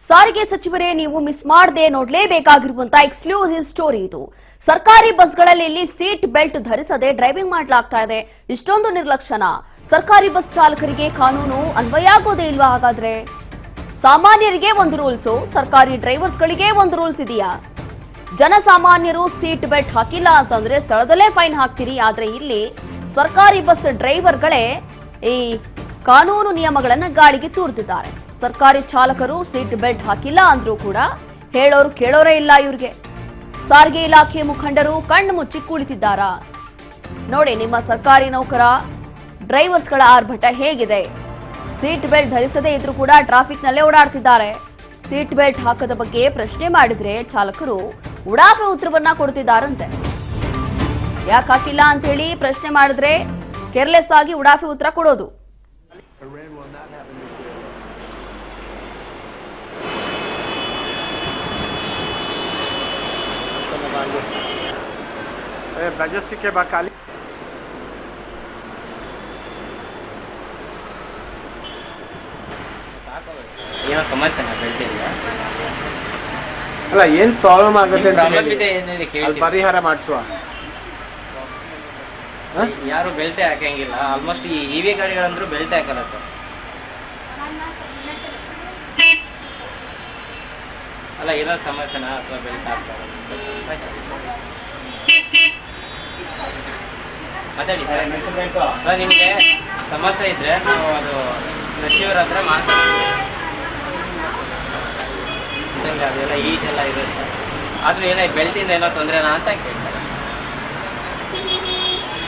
ಸಾರಿಗೆ ಸಚಿವರೇ ನೀವು ಮಿಸ್ ಮಾಡದೆ ನೋಡಲೇಬೇಕಾಗಿರುವಂತ ಎಕ್ಸ್ಕ್ಲೂಸಿವ್ ಸ್ಟೋರಿ ಇದು. ಸರ್ಕಾರಿ ಬಸ್ಗಳಲ್ಲಿ ಇಲ್ಲಿ ಸೀಟ್ ಬೆಲ್ಟ್ ಧರಿಸದೆ ಡ್ರೈವಿಂಗ್ ಮಾಡಲಾಗ್ತಾ ಇದೆ. ಇಷ್ಟೊಂದು ನಿರ್ಲಕ್ಷ್ಯನ? ಸರ್ಕಾರಿ ಬಸ್ ಚಾಲಕರಿಗೆ ಕಾನೂನು ಅನ್ವಯ ಆಗೋದೇ ಇಲ್ವಾ? ಹಾಗಾದ್ರೆ ಸಾಮಾನ್ಯರಿಗೆ ಒಂದು ರೂಲ್ಸ್, ಸರ್ಕಾರಿ ಡ್ರೈವರ್ಸ್ಗಳಿಗೆ ಒಂದು ರೂಲ್ಸ್ ಇದೆಯಾ? ಜನಸಾಮಾನ್ಯರು ಸೀಟ್ ಬೆಲ್ಟ್ ಹಾಕಿಲ್ಲ ಅಂತಂದ್ರೆ ಸ್ಥಳದಲ್ಲೇ ಫೈನ್ ಹಾಕ್ತೀರಿ, ಆದ್ರೆ ಇಲ್ಲಿ ಸರ್ಕಾರಿ ಬಸ್ ಡ್ರೈವರ್ಗಳೇ ಈ ಕಾನೂನು ನಿಯಮಗಳನ್ನ ಗಾಳಿಗೆ ತೂರ್ತಿದ್ದಾರೆ. ಸರ್ಕಾರಿ ಚಾಲಕರು ಸೀಟ್ ಬೆಲ್ಟ್ ಹಾಕಿಲ್ಲ ಅಂದ್ರೂ ಕೂಡ ಹೇಳೋರು ಕೇಳೋರೇ ಇಲ್ಲ ಇವ್ರಿಗೆ. ಸಾರಿಗೆ ಇಲಾಖೆ ಮುಖಂಡರು ಕಣ್ಣು ಮುಚ್ಚಿ ಕುಳಿತಿದ್ದಾರಾ? ನೋಡಿ ನಿಮ್ಮ ಸರ್ಕಾರಿ ನೌಕರ ಡ್ರೈವರ್ಸ್ಗಳ ಆರ್ಭಟ ಹೇಗಿದೆ. ಸೀಟ್ ಬೆಲ್ಟ್ ಧರಿಸದೇ ಇದ್ರೂ ಕೂಡ ಟ್ರಾಫಿಕ್ ನಲ್ಲೇ ಓಡಾಡ್ತಿದ್ದಾರೆ. ಸೀಟ್ ಬೆಲ್ಟ್ ಹಾಕದ ಬಗ್ಗೆ ಪ್ರಶ್ನೆ ಮಾಡಿದ್ರೆ ಚಾಲಕರು ಉಡಾಫೆ ಉತ್ತರವನ್ನ ಕೊಡ್ತಿದ್ದಾರಂತೆ. ಯಾಕೆ ಹಾಕಿಲ್ಲ ಅಂತೇಳಿ ಪ್ರಶ್ನೆ ಮಾಡಿದ್ರೆ ಕೇರ್ಲೆಸ್ ಆಗಿ ಉಡಾಫೆ ಉತ್ತರ ಕೊಡೋದು. मैजेस्टिक के बाद काली ಏನೋ ಸಮಸ್ಯೆ ಬೆಳ್ತಿಲ್ಲ ಅಲ್ಲ ಏನು ಪ್ರಾಬ್ಲಮ್ ಆಗುತ್ತೆ ಅಂತ ಪ್ರಾಬ್ಲಮ್ ಹೇಳಿ ಇದೆ ಏನಿದೆ ಕೇಳಿ ಅಲ್ಲಿ ಪರಿಹಾರ ಮಾಡಿಸುವ. ಯಾರು ಬೆಲ್ಟೇ ಹಾಕಂಗಿಲ್ಲ. ಆಲ್ಮೋಸ್ಟ್ ಈ ಇವಿ ಗಾಡಿಗಳಂದ್ರೂ ಬೆಲ್ಟೇ ಹಾಕಲ್ಲ ಸರ್. ಅಲ್ಲ ಏನೋ ಸಮಸ್ಯೆನಾ ಅಥವಾ ಬೆಲ್ಟ್ ಹಾಕ್ತಾರೆ ಮಾತಾಡಿ ಸರ್. ಅಲ್ಲ ನಿಮಗೆ ಸಮಸ್ಯೆ ಇದ್ರೆ ನಾವು ಅದು ಸಚಿವರ ಹತ್ರ ಮಾತಾಡ್ತೀವಿ. ಅದೆಲ್ಲ ಈಟೆಲ್ಲ ಇರುತ್ತೆ, ಆದರೂ ಏನೋ ಬೆಲ್ಟಿಂದ ಏನೋ ತೊಂದರೆನಾ ಅಂತ ಕೇಳ್ತಾರೆ.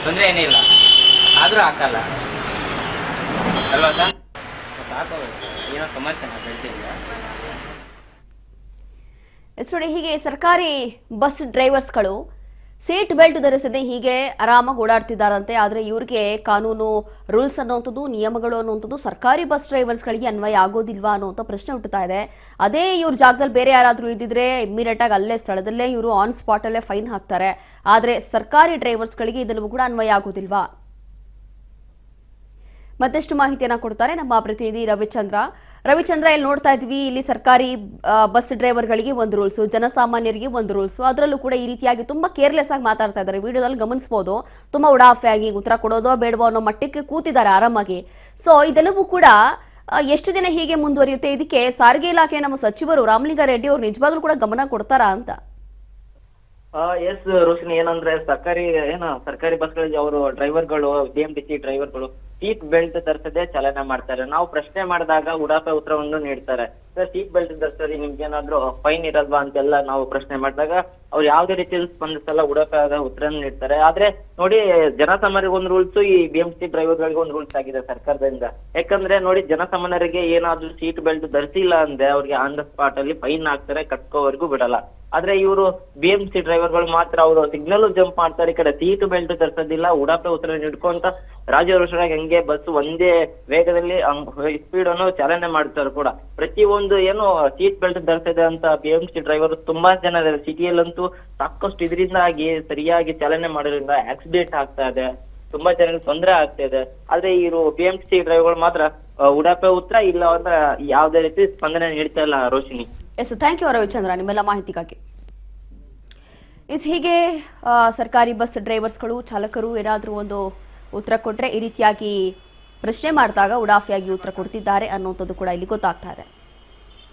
ತೊಂದರೆ ಏನಿಲ್ಲ ಆದರೂ ಹಾಕಲ್ಲ ಅಲ್ವಾ ಸರ್? ಮತ್ತೆ ಹಾಕೋಬೇಕು, ಏನೋ ಸಮಸ್ಯೆನಾ ಬೆಲ್ಟಿಂದ? ನೋಡಿ, ಹೀಗೆ ಸರ್ಕಾರಿ ಬಸ್ ಡ್ರೈವರ್ಸ್ಗಳು ಸೀಟ್ ಬೆಲ್ಟ್ ಧರಿಸದೆ ಹೀಗೆ ಆರಾಮಾಗಿ ಓಡಾಡ್ತಿದ್ದಾರಂತೆ. ಆದರೆ ಇವ್ರಿಗೆ ಕಾನೂನು ರೂಲ್ಸ್ ಅನ್ನುವಂಥದ್ದು, ನಿಯಮಗಳು ಅನ್ನುವಂಥದ್ದು ಸರ್ಕಾರಿ ಬಸ್ ಡ್ರೈವರ್ಸ್ಗಳಿಗೆ ಅನ್ವಯ ಆಗೋದಿಲ್ವಾ ಅನ್ನುವಂಥ ಪ್ರಶ್ನೆ ಹುಟ್ಟುತ್ತಾ ಇದೆ. ಅದೇ ಇವ್ರ ಜಾಗದಲ್ಲಿ ಬೇರೆ ಯಾರಾದರೂ ಇದ್ದಿದ್ರೆ ಇಮ್ಮಿಡಿಯೇಟ್ ಆಗಿ ಅಲ್ಲೇ ಸ್ಥಳದಲ್ಲೇ ಇವರು ಆನ್ ಸ್ಪಾಟ್ ಅಲ್ಲೇ ಫೈನ್ ಹಾಕ್ತಾರೆ. ಆದರೆ ಸರ್ಕಾರಿ ಡ್ರೈವರ್ಸ್ಗಳಿಗೆ ಇದೆಲ್ಲವೂ ಕೂಡ ಅನ್ವಯ ಆಗೋದಿಲ್ವಾ? ಮತ್ತಷ್ಟು ಮಾಹಿತಿಯನ್ನ ಕೊಡ್ತಾರೆ ನಮ್ಮ ಪ್ರತಿನಿಧಿ ರವಿಚಂದ್ರ. ಇಲ್ಲಿ ನೋಡ್ತಾ ಇದ್ವಿ, ಇಲ್ಲಿ ಸರ್ಕಾರಿ ಬಸ್ ಡ್ರೈವರ್ಗಳಿಗೆ ಒಂದು ರೂಲ್ಸ್, ಜನಸಾಮಾನ್ಯರಿಗೆ ಒಂದು ರೂಲ್ಸ್. ಅದರಲ್ಲೂ ಕೂಡ ಈ ರೀತಿಯಾಗಿ ತುಂಬಾ ಕೇರ್ಲೆಸ್ ಆಗಿ ಮಾತಾಡ್ತಾ ಇದ್ದಾರೆ. ವಿಡಿಯೋದಲ್ಲಿ ಗಮನಿಸಬಹುದು, ತುಂಬಾ ಉಡಾಫೆ ಆಗಿ ಉತ್ತರ ಕೊಡೋದೋ ಬೇಡವೋ ಅನ್ನೋ ಮಟ್ಟಕ್ಕೆ ಕೂತಿದ್ದಾರೆ ಆರಾಮಾಗಿ. ಸೊ ಇದೆಲ್ಲವೂ ಕೂಡ ಎಷ್ಟು ದಿನ ಹೀಗೆ ಮುಂದುವರಿಯುತ್ತೆ? ಇದಕ್ಕೆ ಸಾರಿಗೆ ಇಲಾಖೆ ನಮ್ಮ ಸಚಿವರು ರಾಮಲಿಂಗಾರೆಡ್ಡಿ ಅವರು ನಿಜವಾಗ್ಲೂ ಕೂಡ ಗಮನ ಕೊಡ್ತಾರಾ ಅಂತ? ಎಸ್ ರೋಶಿನಿ, ಏನಂದ್ರೆ ಸರ್ಕಾರಿ ಬಸ್ಗಳಿಗೆ ಅವರು ಡ್ರೈವರ್ಗಳು, BMTC ಡ್ರೈವರ್ಗಳು ಸೀಟ್ ಬೆಲ್ಟ್ ಧರಿಸದೆ ಚಾಲನೆ ಮಾಡ್ತಾರೆ. ನಾವು ಪ್ರಶ್ನೆ ಮಾಡಿದಾಗ ಉಡಾಫೆ ಉತ್ತರವನ್ನು ನೀಡ್ತಾರೆ. ಸರ್, ಸೀಟ್ ಬೆಲ್ಟ್ ಧರಿಸದೆ ನಿಮ್ಗೆ ಏನಾದ್ರು ಫೈನ್ ಇರಲ್ವಾ ಅಂತೆಲ್ಲ ನಾವು ಪ್ರಶ್ನೆ ಮಾಡಿದಾಗ ಅವ್ರು ಯಾವ್ದೇ ರೀತಿಯಲ್ಲಿ ಸ್ಪಂದಿಸಲ್ಲ, ಉಡಾಫೆ ಆದ ಉತ್ತರ ನೀಡ್ತಾರೆ. ಆದ್ರೆ ನೋಡಿ, ಜನಸಾಮಾನ್ಯರಿಗೆ ಒಂದು ರೂಲ್ಸ್, ಈ BMTC ಡ್ರೈವರ್ಗಳಿಗೆ ಒಂದು ರೂಲ್ಸ್ ಆಗಿದೆ ಸರ್ಕಾರದಿಂದ. ಯಾಕಂದ್ರೆ ನೋಡಿ, ಜನಸಾಮಾನ್ಯರಿಗೆ ಏನಾದ್ರು ಸೀಟ್ ಬೆಲ್ಟ್ ಧರಿಸಿಲ್ಲ ಅಂದ್ರೆ ಅವ್ರಿಗೆ ಆನ್ ದ ಸ್ಪಾಟ್ ಅಲ್ಲಿ ಫೈನ್ ಹಾಕ್ತಾರೆ, ಕಟ್ಕೋವರೆಗೂ ಬಿಡಲ್ಲ. ಆದ್ರೆ ಇವರು BMTC ಡ್ರೈವರ್ಗಳು ಮಾತ್ರ ಅವರು ಸಿಗ್ನಲ್ ಜಂಪ್ ಮಾಡ್ತಾರೆ, ಈ ಕಡೆ ಸೀಟ್ ಬೆಲ್ಟ್ ಧರಿಸೋದಿಲ್ಲ, ಉಡಾಫೆ ಉತ್ತರ ನೀಡ್ಕೊಂತ ರಾಜಾರೋಷರಾಗಿ ಹಂಗೆ ಬಸ್ ಒಂದೇ ವೇಗದಲ್ಲಿ ಸ್ಪೀಡ್ ಅನ್ನು ಚಾಲನೆ ಮಾಡ್ತಾರೆ ಕೂಡ. ಪ್ರತಿಯೊಂದು ಏನು ಸೀಟ್ ಬೆಲ್ಟ್ ಧರಿಸಿದೆ ಅಂತ BMTC ಡ್ರೈವರ್ ತುಂಬಾ ಜನ ಇದ್ದಾರೆ. ಸಿಟಿಯಲ್ಲಂತೂ ಸಾಕಷ್ಟು ಇದರಿಂದ ಆಗಿ ಸರಿಯಾಗಿ ಚಾಲನೆ ಮಾಡೋದ್ರಿಂದ ಆಕ್ಸಿಡೆಂಟ್ ಆಗ್ತಾ ಇದೆ, ತುಂಬಾ ಜನರಿಗೆ ತೊಂದರೆ ಆಗ್ತಾ ಇದೆ. ಆದ್ರೆ ಇವರು BMTC ಡ್ರೈವರ್ಗಳು ಮಾತ್ರ ಉಡಾಫೆ ಉತ್ತರ ಇಲ್ಲ ಅಂದ್ರೆ ಯಾವ್ದೇ ರೀತಿ ಸ್ಪಂದನೆ ನೀಡ್ತಾ ಇಲ್ಲ Roshini. Yes, thank you Ravichandra ನಿಮ್ಮೆಲ್ಲ ಮಾಹಿತಿಗಾಗಿ. ಹೀಗೆ ಸರ್ಕಾರಿ ಬಸ್ ಡ್ರೈವರ್ಸ್ಗಳು, ಚಾಲಕರು ಏನಾದರೂ ಒಂದು ಉತ್ತರ ಕೊಟ್ಟರೆ ಈ ರೀತಿಯಾಗಿ ಪ್ರಶ್ನೆ ಮಾಡಿದಾಗ ಉಡಾಫೆಯಾಗಿ ಉತ್ತರ ಕೊಡ್ತಿದ್ದಾರೆ ಅನ್ನುವಂಥದ್ದು ಕೂಡ ಇಲ್ಲಿ ಗೊತ್ತಾಗ್ತಾ ಇದೆ.